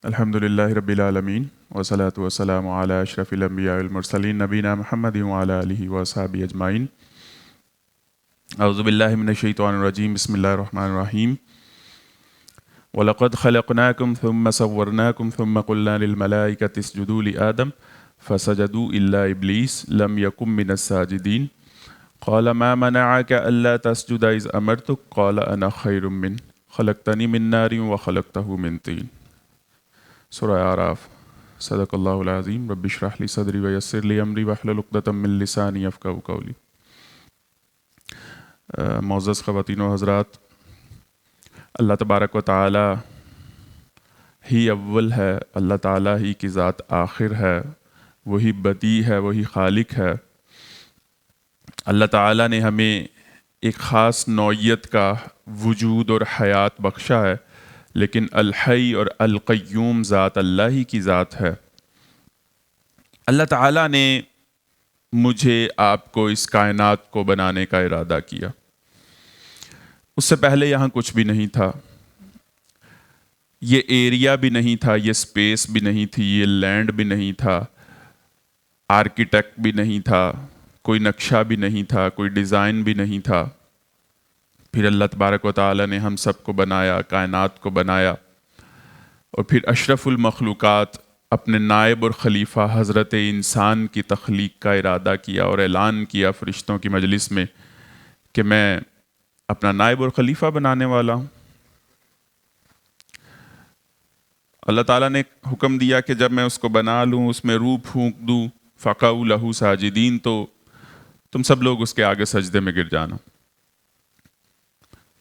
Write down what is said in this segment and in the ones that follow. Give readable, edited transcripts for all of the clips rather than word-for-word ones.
الحمدللہ رب العالمین والصلاة والسلام علی اشرف الانبیاء والمرسلین نبینا محمد وعلی آلہ وصحبہ اجمعین۔ اعوذ باللہ من الشیطان الرجیم، بسم اللہ الرحمن الرحیم۔ وَلَقَدْ خَلَقْنَاكُمْ ثُمَّ صَوَّرْنَاكُمْ ثُمَّ قُلْنَا لِلْمَلَائِكَةِ اسْجُدُوا لِآدَمَ فَسَجَدُوا إِلَّا إِبْلِيسَ لَمْ يَكُن مِّنَ السَّاجِدِينَ قَالَ مَا مَنَعَكَ أَلَّا تَسْجُدَ إِذْ أَمَرْتُكَ قَالَ أَنَا خَيْرٌ مِّنْهُ خَلَقْتَنِي مِن نَّارٍ وَخَلَقْتَهُ مِن طِينٍ۔ سورہ اعراف۔ صدق اللہ العظیم۔ رب اشرح لی صدری ویسر لی امری واحلل عقدۃ من لسانی یفقہوا قولی۔ معزز خواتین و حضرات، اللہ تبارک و تعالی ہی اول ہے، اللہ تعالی ہی کی ذات آخر ہے، وہی بدیع ہے، وہی خالق ہے۔ اللہ تعالی نے ہمیں ایک خاص نوعیت کا وجود اور حیات بخشا ہے، لیکن الحی اور القیوم ذات اللہ ہی کی ذات ہے۔ اللہ تعالیٰ نے مجھے آپ کو اس کائنات کو بنانے کا ارادہ کیا۔ اس سے پہلے یہاں کچھ بھی نہیں تھا، یہ ایریا بھی نہیں تھا، یہ سپیس بھی نہیں تھی، یہ لینڈ بھی نہیں تھا، آرکیٹیکٹ بھی نہیں تھا، کوئی نقشہ بھی نہیں تھا، کوئی ڈیزائن بھی نہیں تھا۔ پھر اللہ تبارک و تعالیٰ نے ہم سب کو بنایا، کائنات کو بنایا، اور پھر اشرف المخلوقات اپنے نائب اور خلیفہ حضرت انسان کی تخلیق کا ارادہ کیا اور اعلان کیا فرشتوں کی مجلس میں کہ میں اپنا نائب اور خلیفہ بنانے والا ہوں۔ اللہ تعالیٰ نے حکم دیا کہ جب میں اس کو بنا لوں، اس میں روح پھونک دوں، فقعوا لہ ساجدین، تو تم سب لوگ اس کے آگے سجدے میں گر جانا۔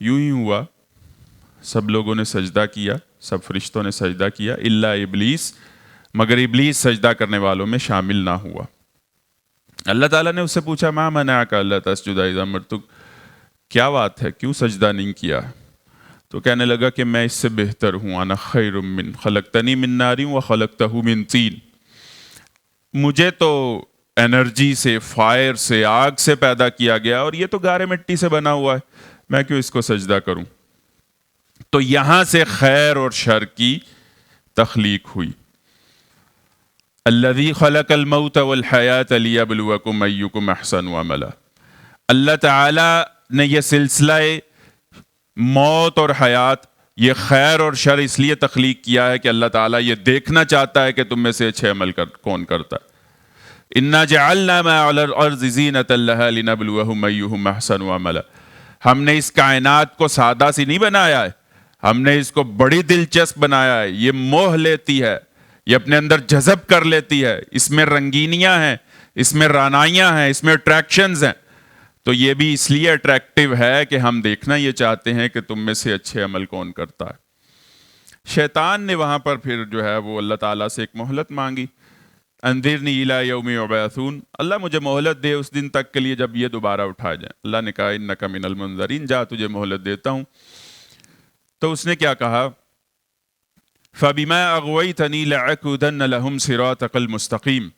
یوں ہی ہوا، سب لوگوں نے سجدہ کیا، سب فرشتوں نے سجدہ کیا، الا ابلیس، مگر ابلیس سجدہ کرنے والوں میں شامل نہ ہوا۔ اللہ تعالیٰ نے اس سے پوچھا ما منعک الا تسجد اذ امرتک، کیا بات ہے، کیوں سجدہ نہیں کیا؟ تو کہنے لگا کہ میں اس سے بہتر ہوں، انا خیر من خلقتنی من نار وخلقتہ من طین، مجھے تو انرجی سے، فائر سے، آگ سے پیدا کیا گیا، اور یہ تو گارے مٹی سے بنا ہوا ہے، میں کیوں اس کو سجدہ کروں؟ تو یہاں سے خیر اور شر کی تخلیق ہوئی۔ الذی خلق الموت والحیات لیبلوکم ایکم احسن عملا، اللہ تعالی نے یہ سلسلہ موت اور حیات، یہ خیر اور شر اس لیے تخلیق کیا ہے کہ اللہ تعالیٰ یہ دیکھنا چاہتا ہے کہ تم میں سے اچھے عمل کون کرتا ہے۔ انا جعلنا ما علی الارض زینۃ لها لنبلوہم ایہم احسن عملا، ہم نے اس کائنات کو سادہ سی نہیں بنایا ہے، ہم نے اس کو بڑی دلچسپ بنایا ہے، یہ موہ لیتی ہے، یہ اپنے اندر جذب کر لیتی ہے، اس میں رنگینیاں ہیں، اس میں رانائیاں ہیں، اس میں اٹریکشنز ہیں، تو یہ بھی اس لیے اٹریکٹیو ہے کہ ہم دیکھنا یہ چاہتے ہیں کہ تم میں سے اچھے عمل کون کرتا ہے۔ شیطان نے وہاں پر پھر جو ہے وہ اللہ تعالیٰ سے ایک مہلت مانگی، انذرنی الی یوم یبعثون، اللہ مجھے مہلت دے اس دن تک کے لیے جب یہ دوبارہ اٹھائے جائیں۔ اللہ نے کہا انک من المنذرین، جا تجھے مہلت دیتا ہوں۔ تو اس نے کیا کہا؟ فَبِمَا أَغْوَيْتَنِي لَأَقْعُدَنَّ لَهُمْ صِرَاطَكَ الْمُسْتَقِيمَ،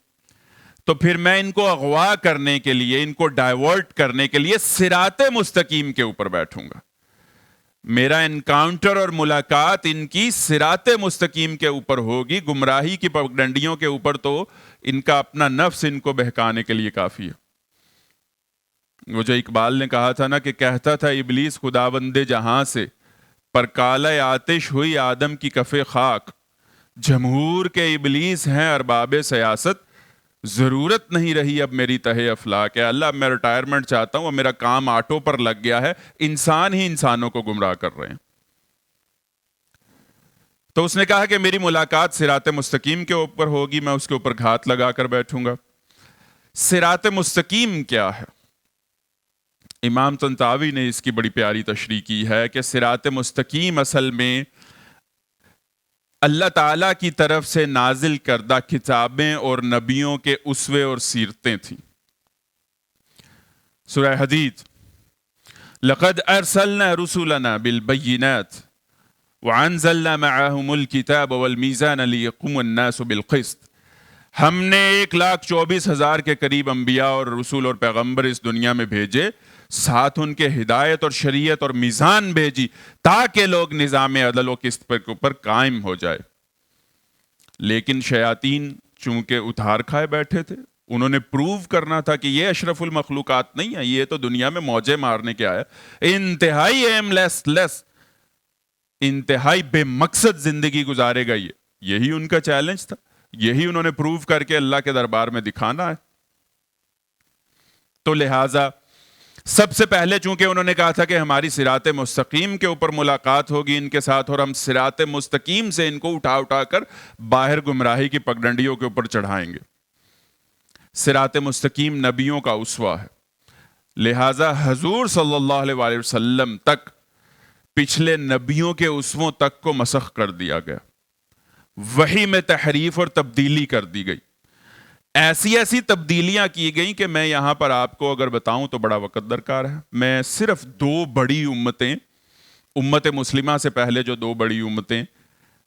تو پھر میں ان کو اغوا کرنے کے لیے، ان کو ڈائیورٹ کرنے کے لیے صراط مستقیم کے اوپر بیٹھوں گا۔ میرا انکاؤنٹر اور ملاقات ان کی صراط مستقیم کے اوپر ہوگی، گمراہی کی پگڈنڈیوں کے اوپر تو ان کا اپنا نفس ان کو بہکانے کے لیے کافی ہے۔ وہ جو اقبال نے کہا تھا نا کہ کہتا تھا ابلیس خداوند جہاں سے، پر کالہ آتش ہوئی آدم کی کف خاک، جمہور کے ابلیس ہیں ارباب سیاست، ضرورت نہیں رہی اب میری تہہ افلاک ہے۔ اللہ اب میں ریٹائرمنٹ چاہتا ہوں، اب میرا کام آٹو پر لگ گیا ہے، انسان ہی انسانوں کو گمراہ کر رہے ہیں۔ تو اس نے کہا کہ میری ملاقات صراط مستقیم کے اوپر ہوگی، میں اس کے اوپر گھات لگا کر بیٹھوں گا۔ صراط مستقیم کیا ہے؟ امام طنطاوی نے اس کی بڑی پیاری تشریح کی ہے کہ صراط مستقیم اصل میں اللہ تعالیٰ کی طرف سے نازل کردہ کتابیں اور نبیوں کے اسوے اور سیرتیں تھیں۔ سورہ حدید، لَقَدْ أَرْسَلْنَا رُسُلَنَا بِالْبَيِّنَاتِ وَأَنزَلْنَا مَعَهُمُ الْكِتَابَ وَالْمِيزَانَ لِيَقُومَ النَّاسُ بِالْقِسْطِ، ہم نے 1,24,000 کے قریب انبیاء اور رسول اور پیغمبر اس دنیا میں بھیجے، ساتھ ان کے ہدایت اور شریعت اور میزان بھیجی تاکہ لوگ نظام عدل و قسط پر قائم ہو جائے۔ لیکن شیاطین چونکہ اتھار کھائے بیٹھے تھے، انہوں نے پروو کرنا تھا کہ یہ اشرف المخلوقات نہیں ہے، یہ تو دنیا میں موجے مارنے کے آیا، انتہائی ایم لیس، انتہائی بے مقصد زندگی گزارے گا یہ، یہی ان کا چیلنج تھا، یہی انہوں نے پروو کر کے اللہ کے دربار میں دکھانا ہے۔ تو لہٰذا سب سے پہلے چونکہ انہوں نے کہا تھا کہ ہماری صراط مستقیم کے اوپر ملاقات ہوگی ان کے ساتھ، اور ہم صراط مستقیم سے ان کو اٹھا کر باہر گمراہی کی پگڈنڈیوں کے اوپر چڑھائیں گے۔ صراط مستقیم نبیوں کا اسوہ ہے، لہٰذا حضور صلی اللہ علیہ وآلہ وسلم تک پچھلے نبیوں کے اسووں تک کو مسخ کر دیا گیا، وحی میں تحریف اور تبدیلی کر دی گئی، ایسی تبدیلیاں کی گئیں کہ میں یہاں پر آپ کو اگر بتاؤں تو بڑا وقت درکار ہے۔ میں صرف دو بڑی امتیں، امت مسلمہ سے پہلے جو دو بڑی امتیں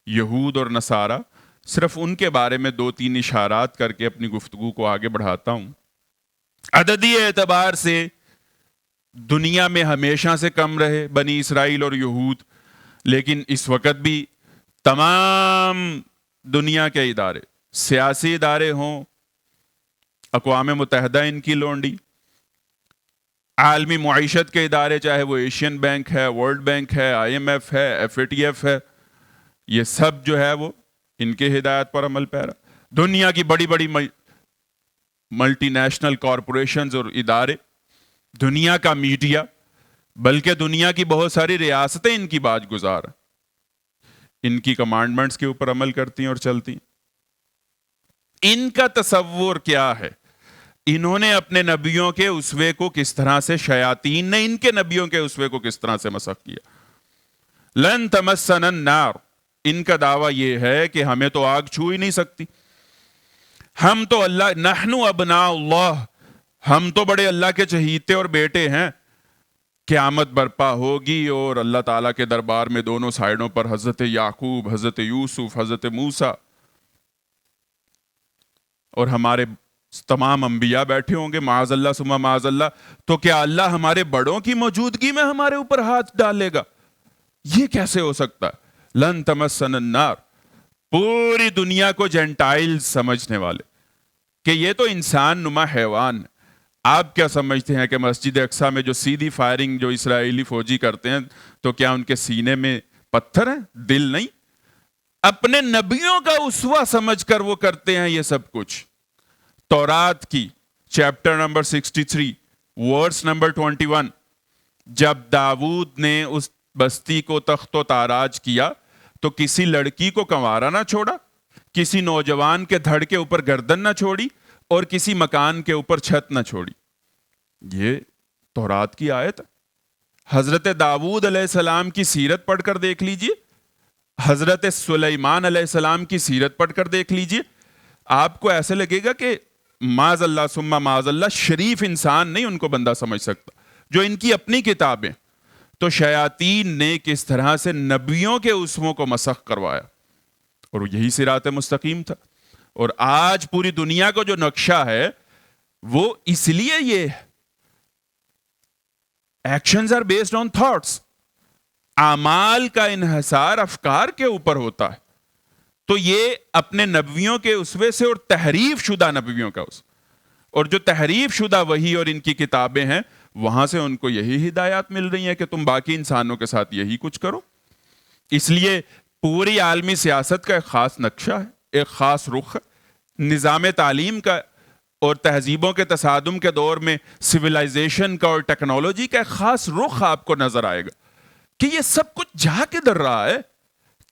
یہود اور نصارہ، صرف ان کے بارے میں 2-3 اشارات کر کے اپنی گفتگو کو آگے بڑھاتا ہوں۔ عددی اعتبار سے دنیا میں ہمیشہ سے کم رہے بنی اسرائیل اور یہود، لیکن اس وقت بھی تمام دنیا کے ادارے، سیاسی ادارے ہوں، اقوام متحدہ ان کی لونڈی، عالمی معیشت کے ادارے، چاہے وہ ایشین بینک ہے، ورلڈ بینک ہے، IMF ہے، FATF ہے، یہ سب جو ہے وہ ان کے ہدایت پر عمل پیرا۔ دنیا کی بڑی بڑی ملٹی نیشنل کارپوریشنز اور ادارے، دنیا کا میڈیا، بلکہ دنیا کی بہت ساری ریاستیں ان کی باج گزار ہیں، ان کی کمانڈمنٹس کے اوپر عمل کرتی ہیں اور چلتی ہیں۔ ان کا تصور کیا ہے؟ انہوں نے اپنے نبیوں کے اسوے کو کس طرح سے، شیاطین نے ان کے نبیوں کے اسوے کو کس طرح سے مسخ کیا۔ لن تمسنا النار، ان کا دعویٰ یہ ہے کہ ہمیں تو آگ چھو ہی نہیں سکتی، ہم تو اللہ، نحن ابناء اللہ، ہم تو بڑے اللہ کے چہیتے اور بیٹے ہیں۔ قیامت برپا ہوگی اور اللہ تعالیٰ کے دربار میں دونوں سائیڈوں پر حضرت یعقوب، حضرت یوسف، حضرت موسیٰ اور ہمارے تمام انبیاء بیٹھے ہوں گے، معاذ اللہ ثم معاذ اللہ، تو کیا اللہ ہمارے بڑوں کی موجودگی میں ہمارے اوپر ہاتھ ڈالے گا؟ یہ کیسے ہو سکتا ہے؟ لن تمسنا النار، پوری دنیا کو جینٹائل سمجھنے والے کہ یہ تو انسان نما حیوان ہے۔ آپ کیا سمجھتے ہیں کہ مسجد اقصیٰ میں جو سیدھی فائرنگ جو اسرائیلی فوجی کرتے ہیں تو کیا ان کے سینے میں پتھر ہیں، دل نہیں؟ اپنے نبیوں کا اسوہ سمجھ کر وہ کرتے ہیں یہ سب کچھ۔ تورات کی چیپٹر نمبر 63 ورس نمبر 21، جب داؤد نے اس بستی کو تخت و تاراج کیا تو کسی لڑکی کو کنوارا نہ چھوڑا، کسی نوجوان کے دھڑ کے اوپر گردن نہ چھوڑی، اور کسی مکان کے اوپر چھت نہ چھوڑی۔ یہ تورات کی آیت ہے۔ حضرت داؤد علیہ السلام کی سیرت پڑھ کر دیکھ لیجئے، حضرت سلیمان علیہ السلام کی سیرت پڑھ کر دیکھ لیجئے، آپ کو ایسے لگے گا کہ معاذ اللہ ثم معاذ اللہ، شریف انسان نہیں ان کو بندہ سمجھ سکتا، جو ان کی اپنی کتابیں۔ تو شیاطین نے کس طرح سے نبیوں کے اسووں کو مسخ کروایا، اور یہی صراط مستقیم تھا۔ اور آج پوری دنیا کو جو نقشہ ہے وہ اس لیے یہ actions are based on thoughts, اعمال کا انحصار افکار کے اوپر ہوتا ہے۔ تو یہ اپنے نبیوں کے اسوے سے، اور تحریف شدہ نبیوں کا اسوہ، اور جو تحریف شدہ وحی اور ان کی کتابیں ہیں، وہاں سے ان کو یہی ہدایات مل رہی ہیں کہ تم باقی انسانوں کے ساتھ یہی کچھ کرو۔ اس لیے پوری عالمی سیاست کا ایک خاص نقشہ ہے، ایک خاص رخ ہے، نظام تعلیم کا اور تہذیبوں کے تصادم کے دور میں سویلائزیشن کا اور ٹیکنالوجی کا ایک خاص رخ آپ کو نظر آئے گا کہ یہ سب کچھ جا کدھر رہا ہے۔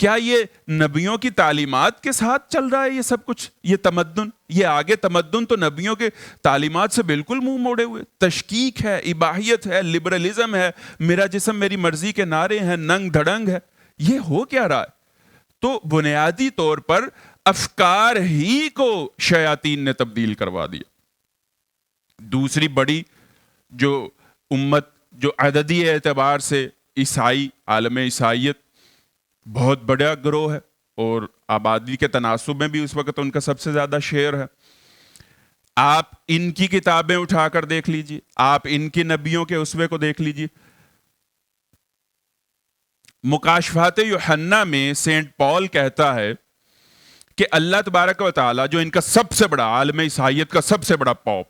کیا یہ نبیوں کی تعلیمات کے ساتھ چل رہا ہے یہ سب کچھ؟ یہ تمدن، یہ آگے تمدن تو نبیوں کے تعلیمات سے بالکل منہ موڑے ہوئے، تشکیک ہے، اباحیت ہے، لبرلزم ہے، میرا جسم میری مرضی کے نعرے ہیں، ننگ دھڑنگ ہے۔ یہ ہو کیا رہا ہے؟ تو بنیادی طور پر افکار ہی کو شیاطین نے تبدیل کروا دیا۔ دوسری بڑی جو امت، جو عددی اعتبار سے عیسائی، عالم عیسائیت بہت بڑا گروہ ہے، اور آبادی کے تناسب میں بھی اس وقت ان کا سب سے زیادہ شیئر ہے۔ آپ ان کی کتابیں اٹھا کر دیکھ لیجئے، آپ ان کی نبیوں کے اسوے کو دیکھ لیجئے۔ مکاشفات یوحنا میں سینٹ پال کہتا ہے کہ اللہ تبارک و تعالیٰ جو ان کا سب سے بڑا عالم عیسائیت کا سب سے بڑا پوپ،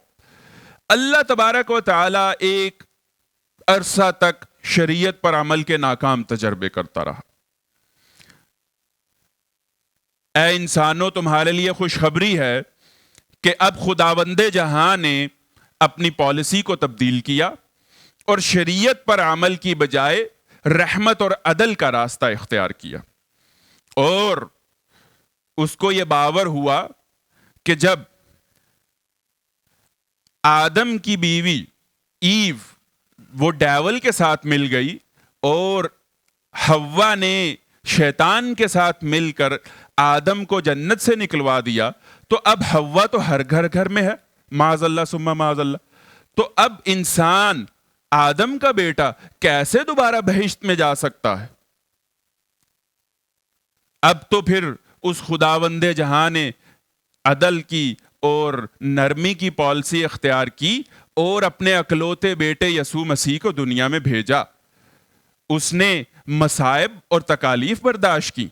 اللہ تبارک و تعالیٰ ایک عرصہ تک شریعت پر عمل کے ناکام تجربے کرتا رہا. اے انسانوں، تمہارے لیے خوشخبری ہے کہ اب خداوند جہاں نے اپنی پالیسی کو تبدیل کیا اور شریعت پر عمل کی بجائے رحمت اور عدل کا راستہ اختیار کیا. اور اس کو یہ باور ہوا کہ جب آدم کی بیوی ایو وہ ڈیول کے ساتھ مل گئی اور حوا نے شیطان کے ساتھ مل کر آدم کو جنت سے نکلوا دیا، تو اب حوا تو ہر گھر میں ہے، معاذ اللہ ثم معاذ اللہ. تو اب انسان آدم کا بیٹا کیسے دوبارہ بہشت میں جا سکتا ہے؟ اب تو پھر اس خداوند جہاں نے عدل کی اور نرمی کی پالیسی اختیار کی اور اپنے اکلوتے بیٹے یسوع مسیح کو دنیا میں بھیجا. اس نے مصائب اور تکالیف برداشت کی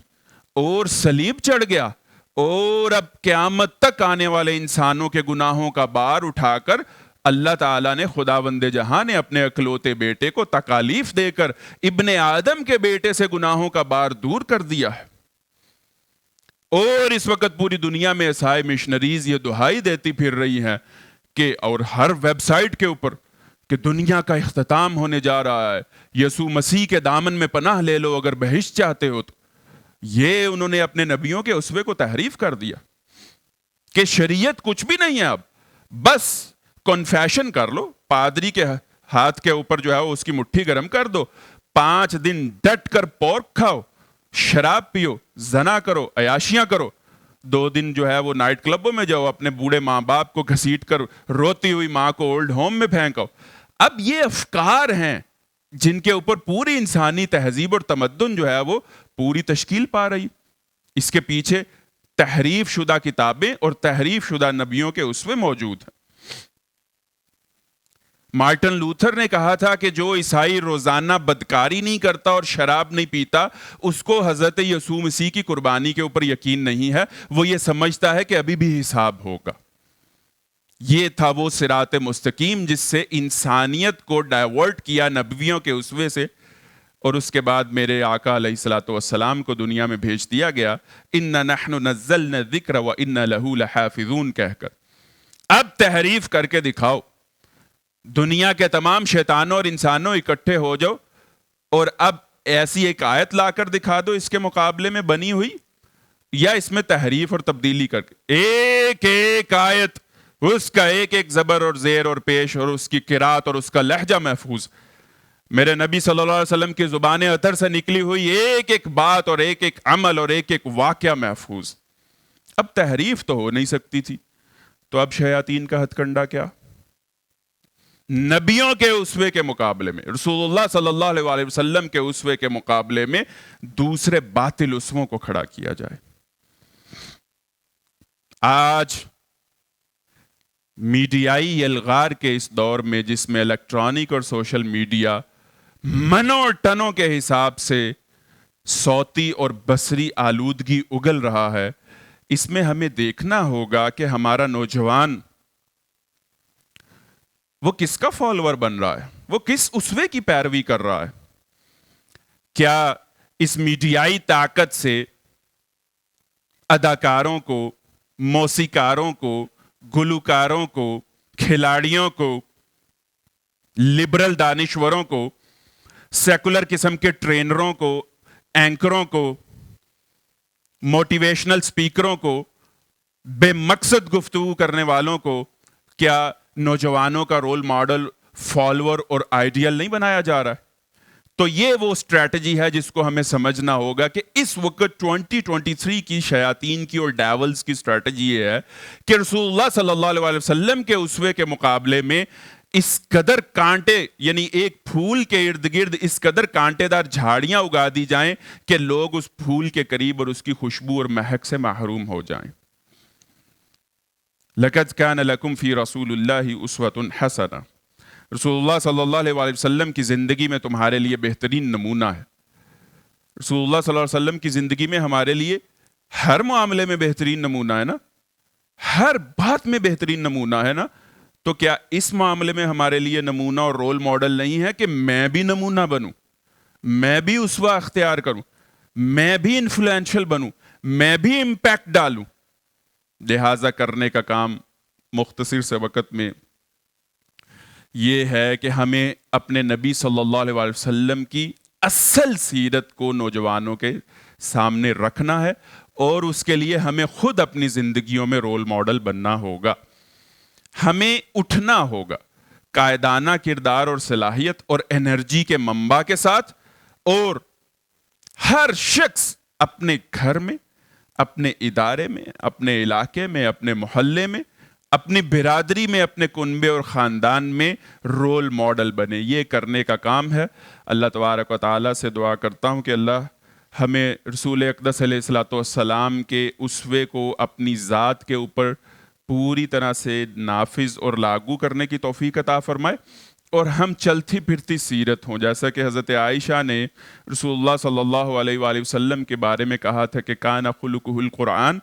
اور صلیب چڑھ گیا، اور اب قیامت تک آنے والے انسانوں کے گناہوں کا بار اٹھا کر اللہ تعالیٰ نے خداوند جہاں نے اپنے اکلوتے بیٹے کو تکالیف دے کر ابن آدم کے بیٹے سے گناہوں کا بار دور کر دیا ہے. اور اس وقت پوری دنیا میں عیسائی مشنریز یہ دہائی دیتی پھر رہی ہیں کہ، اور ہر ویب سائٹ کے اوپر، کہ دنیا کا اختتام ہونے جا رہا ہے، یسوع مسیح کے دامن میں پناہ لے لو اگر بہشت چاہتے ہو تو. یہ انہوں نے اپنے نبیوں کے اسوے کو تحریف کر دیا کہ شریعت کچھ بھی نہیں ہے، اب بس کنفیشن کر لو، پادری کے ہاتھ کے اوپر جو ہے اس کی مٹھی گرم کر دو، 5 دن ڈٹ کر پورک کھاؤ، شراب پیو، زنا کرو، عیاشیاں کرو، 2 دن جو ہے وہ نائٹ کلبوں میں جاؤ، اپنے بوڑھے ماں باپ کو گھسیٹ کر روتی ہوئی ماں کو اولڈ ہوم میں پھینکو. اب یہ افکار ہیں جن کے اوپر پوری انسانی تہذیب اور تمدن جو ہے وہ پوری تشکیل پا رہی. اس کے پیچھے تحریف شدہ کتابیں اور تحریف شدہ نبیوں کے اسوے موجود ہیں. مارٹن لوتھر نے کہا تھا کہ جو عیسائی روزانہ بدکاری نہیں کرتا اور شراب نہیں پیتا، اس کو حضرت یسوع مسیح کی قربانی کے اوپر یقین نہیں ہے، وہ یہ سمجھتا ہے کہ ابھی بھی حساب ہوگا. یہ تھا وہ صراط مستقیم جس سے انسانیت کو ڈائیورٹ کیا نبیوں کے اسوے سے، اور اس کے بعد میرے آقا علیہ الصلوۃ والسلام کو دنیا میں بھیج دیا گیا، اِنَّا نَحْنُ نَزَّلْنَا الذِّکْرَ وَإِنَّا لَهُ لَحَافِظُونَ کہہ کر. اب تحریف کر کے دکھاؤ، دنیا کے تمام شیطانوں اور انسانوں اکٹھے ہو جاؤ اور اب ایسی ایک آیت لا کر دکھا دو اس کے مقابلے میں بنی ہوئی، یا اس میں تحریف اور تبدیلی کر کے ایک ایک آیت، اس کا ایک ایک زبر اور زیر اور پیش اور اس کی قرات اور اس کا لہجہ محفوظ، میرے نبی صلی اللہ علیہ وسلم کی زبان اطہر سے نکلی ہوئی ایک ایک بات اور ایک ایک عمل اور ایک ایک واقعہ محفوظ. اب تحریف تو ہو نہیں سکتی تھی، تو اب شیاطین کا ہتھ کنڈا کیا؟ نبیوں کے اسوے کے مقابلے میں، رسول اللہ صلی اللہ علیہ وسلم کے اسوے کے مقابلے میں دوسرے باطل اسووں کو کھڑا کیا جائے. آج میڈیائی الغار کے اس دور میں، جس میں الیکٹرانک اور سوشل میڈیا منوں اور ٹنوں کے حساب سے صوتی اور بصری آلودگی اگل رہا ہے، اس میں ہمیں دیکھنا ہوگا کہ ہمارا نوجوان وہ کس کا فالوور بن رہا ہے، وہ کس اسوے کی پیروی کر رہا ہے. کیا اس میڈیائی طاقت سے اداکاروں کو، موسیقاروں کو، گلوکاروں کو، کھلاڑیوں کو، لبرل دانشوروں کو، سیکولر قسم کے ٹرینروں کو، اینکروں کو، موٹیویشنل سپیکروں کو، بے مقصد گفتگو کرنے والوں کو، کیا نوجوانوں کا رول ماڈل، فالوور اور آئیڈیل نہیں بنایا جا رہا ہے؟ تو یہ وہ اسٹریٹجی ہے جس کو ہمیں سمجھنا ہوگا کہ اس وقت 2023 کی شیاطین کی اور ڈیولز کی اسٹریٹجی یہ ہے کہ رسول اللہ صلی اللہ علیہ وسلم کے اسوے کے مقابلے میں اس قدر کانٹے، یعنی ایک پھول کے ارد گرد اس قدر کانٹے دار جھاڑیاں اگا دی جائیں کہ لوگ اس پھول کے قریب اور اس کی خوشبو اور مہک سے محروم ہو جائیں. لَقَدْ كَانَ لَكُمْ فِي رَسُولِ اللَّهِ أُسْوَةٌ حَسَنَةٌ، رسول اللہ صلی اللہ علیہ وسلم کی زندگی میں تمہارے لیے بہترین نمونہ ہے. رسول اللہ صلی اللہ علیہ وسلم کی زندگی میں ہمارے لیے ہر معاملے میں بہترین نمونہ ہے نا، ہر بات میں بہترین نمونہ ہے نا، تو کیا اس معاملے میں ہمارے لیے نمونہ اور رول ماڈل نہیں ہے کہ میں بھی نمونہ بنوں، میں بھی اسوہ اختیار کروں، میں بھی انفلوئنشل بنوں، میں بھی امپیکٹ ڈالوں؟ لہذا کرنے کا کام مختصر سے وقت میں یہ ہے کہ ہمیں اپنے نبی صلی اللہ علیہ وسلم کی اصل سیرت کو نوجوانوں کے سامنے رکھنا ہے، اور اس کے لیے ہمیں خود اپنی زندگیوں میں رول ماڈل بننا ہوگا۔ ہمیں اٹھنا ہوگا قائدانہ کردار اور صلاحیت اور انرجی کے منبع کے ساتھ، اور ہر شخص اپنے گھر میں، اپنے ادارے میں، اپنے علاقے میں، اپنے محلے میں، اپنی برادری میں، اپنے کنبے اور خاندان میں رول ماڈل بنے۔ یہ کرنے کا کام ہے۔ اللہ تبارک و تعالیٰ سے دعا کرتا ہوں کہ اللہ ہمیں رسول اقدس علیہ الصلوۃ والسلام کے اسوے کو اپنی ذات کے اوپر پوری طرح سے نافذ اور لاگو کرنے کی توفیق عطا فرمائے، اور ہم چلتی پھرتی سیرت ہوں، جیسا کہ حضرت عائشہ نے رسول اللہ صلی اللہ علیہ وآلہ وسلم کے بارے میں کہا تھا کہ کان خلقہ القرآن،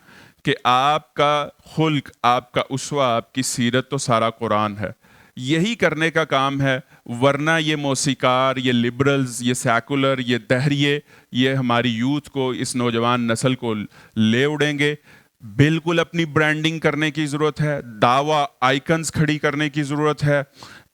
کہ آپ کا خلق، آپ کا اسوہ، آپ کی سیرت تو سارا قرآن ہے۔ یہی کرنے کا کام ہے، ورنہ یہ موسیقار، یہ لبرلز، یہ سیکولر، یہ دہریے، یہ ہماری یوتھ کو، اس نوجوان نسل کو لے اڑیں گے۔ بالکل اپنی برانڈنگ کرنے کی ضرورت ہے، دعویٰ آئیکنز کھڑی کرنے کی ضرورت ہے۔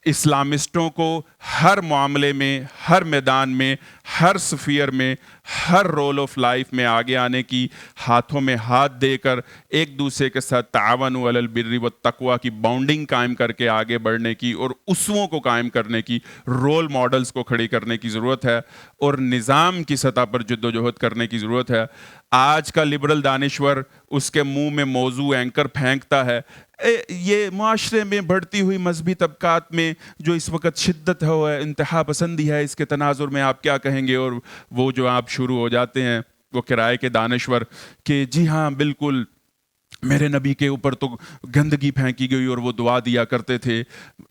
اسلامسٹوں کو ہر معاملے میں، ہر میدان میں، ہر سفیر میں، ہر رول آف لائف میں آگے آنے کی، ہاتھوں میں ہاتھ دے کر ایک دوسرے کے ساتھ تعاونوا علی البر والتقوی کی باؤنڈنگ قائم کر کے آگے بڑھنے کی، اور اسووں کو قائم کرنے کی، رول ماڈلز کو کھڑی کرنے کی ضرورت ہے، اور نظام کی سطح پر جد و جہد کرنے کی ضرورت ہے۔ آج کا لبرل دانشور اس کے منہ میں موضوع اینکر پھینکتا ہے، یہ معاشرے میں بڑھتی ہوئی مذہبی طبقات میں جو اس وقت شدت ہے، انتہا پسندی ہے، اس کے تناظر میں آپ کیا کہیں گے؟ اور وہ جو آپ شروع ہو جاتے ہیں وہ کرائے کے دانشور کہ جی ہاں بالکل میرے نبی کے اوپر تو گندگی پھینکی گئی اور وہ دعا دیا کرتے تھے،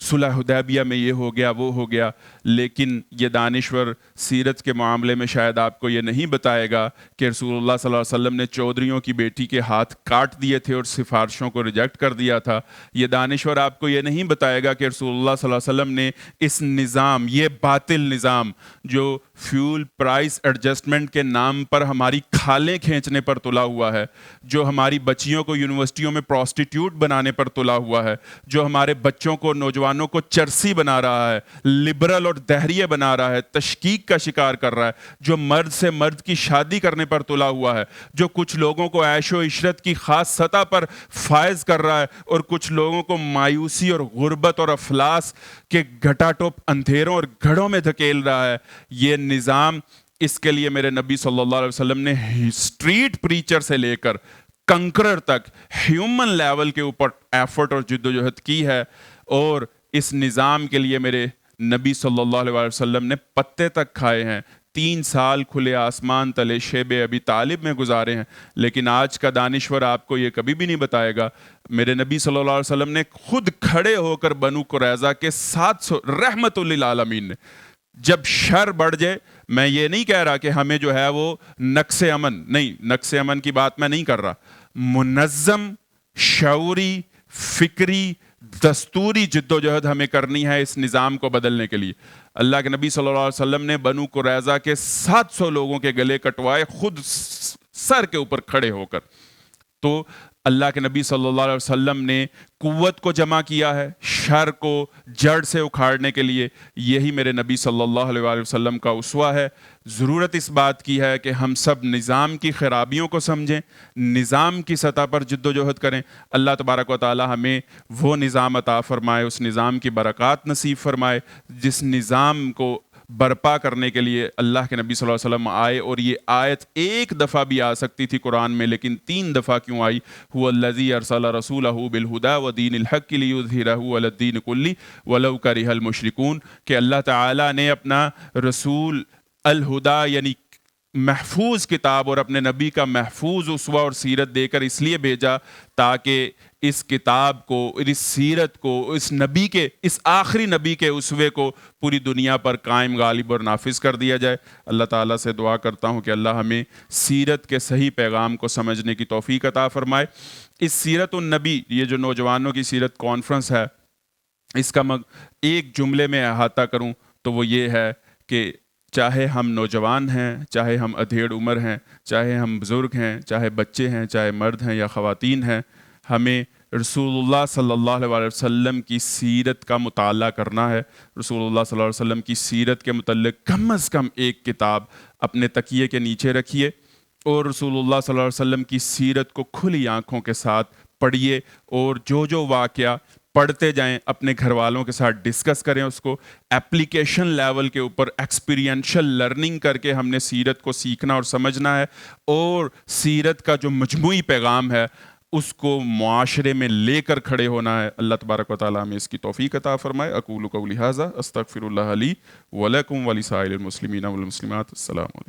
صلح حدیبیہ میں یہ ہو گیا، وہ ہو گیا۔ لیکن یہ دانشور سیرت کے معاملے میں شاید آپ کو یہ نہیں بتائے گا کہ رسول اللہ صلی اللہ علیہ وسلم نے چودھریوں کی بیٹی کے ہاتھ کاٹ دیے تھے اور سفارشوں کو ریجیکٹ کر دیا تھا۔ یہ دانشور آپ کو یہ نہیں بتائے گا کہ رسول اللہ صلی اللہ علیہ وسلم نے اس نظام، یہ باطل نظام جو فیول پرائس ایڈجسٹمنٹ کے نام پر ہماری کھالیں کھینچنے پر تلا ہوا ہے، جو ہماری بچیوں کو یونیورسٹیوں میں پروسٹیٹیوٹ بنانے پر تلا ہوا ہے، جو ہمارے بچوں کو، نوجوانوں کو چرسی بنا رہا ہے، لبرل اور دہریے بنا رہا ہے، تشکیک کا شکار کر رہا ہے، جو مرد سے مرد کی شادی کرنے پر تلا ہوا ہے، جو کچھ لوگوں کو عیش و عشرت کی خاص سطح پر فائز کر رہا ہے، اور کچھ لوگوں کو مایوسی اور غربت اور افلاس کے گھٹا ٹوپ اندھیروں اور گھڑوں میں دھکیل رہا ہے۔ یہ نظام، اس کے لیے میرے نبی صلی اللہ علیہ وسلم نے اسٹریٹ پریچر سے لے کر کنکرر تک ہیومن لیول کے اوپر ایفرٹ اور جد و جہد کی ہے، اور اس نظام کے لیے میرے نبی صلی اللہ علیہ وسلم نے پتے تک کھائے ہیں۔ 3 سال کھلے آسمان تلے شیب ابی طالب میں گزارے ہیں، لیکن آج کا دانشور آپ کو یہ کبھی بھی نہیں بتائے گا۔ میرے نبی صلی اللہ علیہ وسلم نے خود کھڑے ہو کر بنو قریظہ کے 700 رحمت للعالمین نے، جب شر بڑھ جائے، میں یہ نہیں کہہ رہا کہ ہمیں جو ہے وہ نقص امن، نہیں، نقص امن کی بات میں نہیں کر رہا، منظم، شعوری، فکری، دستوری جد و جہد ہمیں کرنی ہے اس نظام کو بدلنے کے لیے۔ اللہ کے نبی صلی اللہ علیہ وسلم نے بنو قریظہ کے 700 لوگوں کے گلے کٹوائے، خود سر کے اوپر کھڑے ہو کر۔ تو اللہ کے نبی صلی اللہ علیہ وسلم نے قوت کو جمع کیا ہے شر کو جڑ سے اکھاڑنے کے لیے۔ یہی میرے نبی صلی اللہ علیہ وآلہ وسلم کا اسوہ ہے۔ ضرورت اس بات کی ہے کہ ہم سب نظام کی خرابیوں کو سمجھیں، نظام کی سطح پر جد و جہد کریں۔ اللہ تبارک و تعالی ہمیں وہ نظام عطا فرمائے، اس نظام کی برکات نصیب فرمائے جس نظام کو برپا کرنے کے لیے اللہ کے نبی صلی اللہ علیہ وسلم آئے۔ اور یہ آیت ایک دفعہ بھی آ سکتی تھی قرآن میں، لیکن 3 دفعہ کیوں آئی؟ هو الذی ارسل رسولہ بالہدی ودین الحق لیظہرہ علی الدین کلہ ولو کرہ المشرکون، کہ اللہ تعالیٰ نے اپنا رسول الہدی یعنی محفوظ کتاب اور اپنے نبی کا محفوظ اسوہ اور سیرت دے کر اس لیے بھیجا تاکہ اس کتاب کو، اس سیرت کو، اس نبی کے، اس آخری نبی کے اسوے کو پوری دنیا پر قائم، غالب اور نافذ کر دیا جائے۔ اللہ تعالیٰ سے دعا کرتا ہوں کہ اللہ ہمیں سیرت کے صحیح پیغام کو سمجھنے کی توفیق عطا فرمائے۔ اس سیرت النبی، یہ جو نوجوانوں کی سیرت کانفرنس ہے، اس کا ایک جملے میں احاطہ کروں تو وہ یہ ہے کہ چاہے ہم نوجوان ہیں، چاہے ہم ادھیڑ عمر ہیں، چاہے ہم بزرگ ہیں، چاہے بچے ہیں، چاہے مرد ہیں یا خواتین ہیں، ہمیں رسول اللہ صلی اللہ علیہ وسلم کی سیرت کا مطالعہ کرنا ہے۔ رسول اللہ صلی اللہ علیہ وسلم کی سیرت کے متعلق کم از کم ایک کتاب اپنے تکیے کے نیچے رکھیے اور رسول اللہ صلی اللہ علیہ وسلم کی سیرت کو کھلی آنکھوں کے ساتھ پڑھیے، اور جو واقعہ پڑھتے جائیں اپنے گھر والوں کے ساتھ ڈسکس کریں، اس کو ایپلیکیشن لیول کے اوپر ایکسپیرینشل لرننگ کر کے ہم نے سیرت کو سیکھنا اور سمجھنا ہے، اور سیرت کا جو مجموعی پیغام ہے اس کو معاشرے میں لے کر کھڑے ہونا ہے۔ اللہ تبارک و تعالیٰ ہمیں اس کی توفیق عطا فرمائے۔ اقول قولی ھذا استغفر اللہ لی ولکم ولسائر المسلمین والمسلمات۔ السلام علیکم۔